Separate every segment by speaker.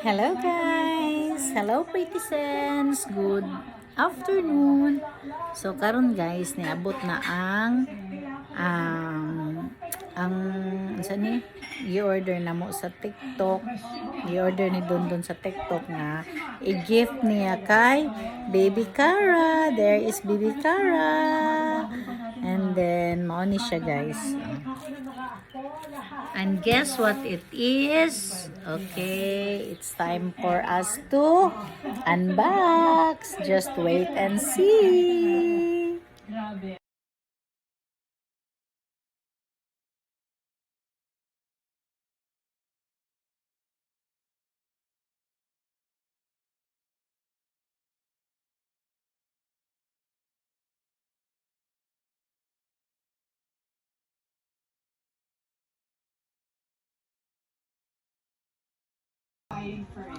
Speaker 1: Hello guys! Hello pretty good afternoon! So karon guys, niabot na ang saan ni i-order na mo sa TikTok. I-order ni Dondon sa TikTok nga i-gift niya kay Baby Cara. There is Baby Cara. And then mao ni siya guys. And guess what it is? Okay, it's time for us to unbox. Just wait and see.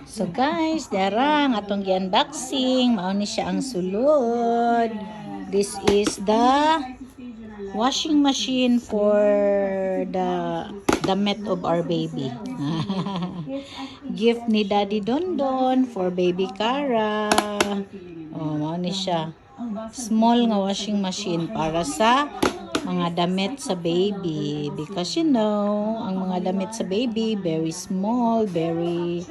Speaker 1: So guys, darang atong gi-unboxing. Mao ni siya ang sulod. This is the washing machine for the damit of our baby. Gift ni Daddy Dondon for Baby Cara. Oh, mao ni siya. Small nga washing machine para sa mga damit sa baby, because you know ang mga damit sa baby very small, very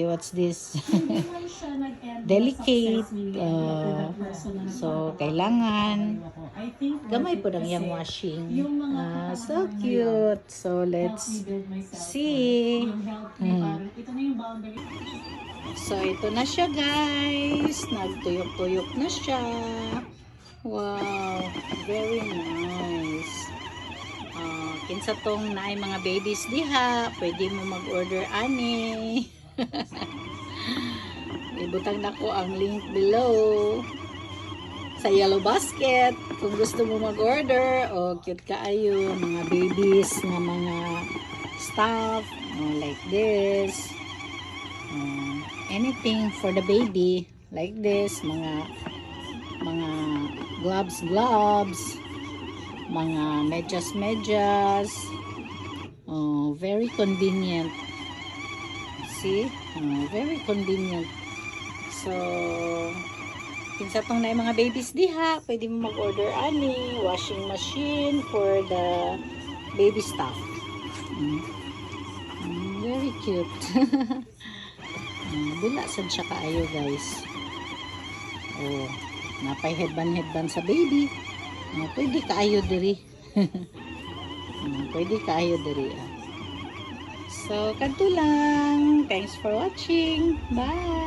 Speaker 1: what's this delicate, so kailangan gamay po lang yung washing. So cute. So let's see. So ito na siya guys, nagtuyok-tuyok na siya. Wow, very nice. Kinsa tong naay mga babies diha, pwede mo mag-order ani. Ibutang na ko ang link below sa Yellow Basket kung gusto mo mag-order. Cute kaayo mga babies nga mga stuff, like this. Anything for the baby like this, mga gloves, mga medyas. Very convenient. See? Very convenient. So, kinsa tong na mga babies diha, pwede mo mag-order ani, washing machine for the baby stuff. Very cute. Bula sad siya kaayo guys. Napay headband sa baby. Pwede kaayo diri. Pwede kaayo diri. So kadto lang. Thanks for watching. Bye.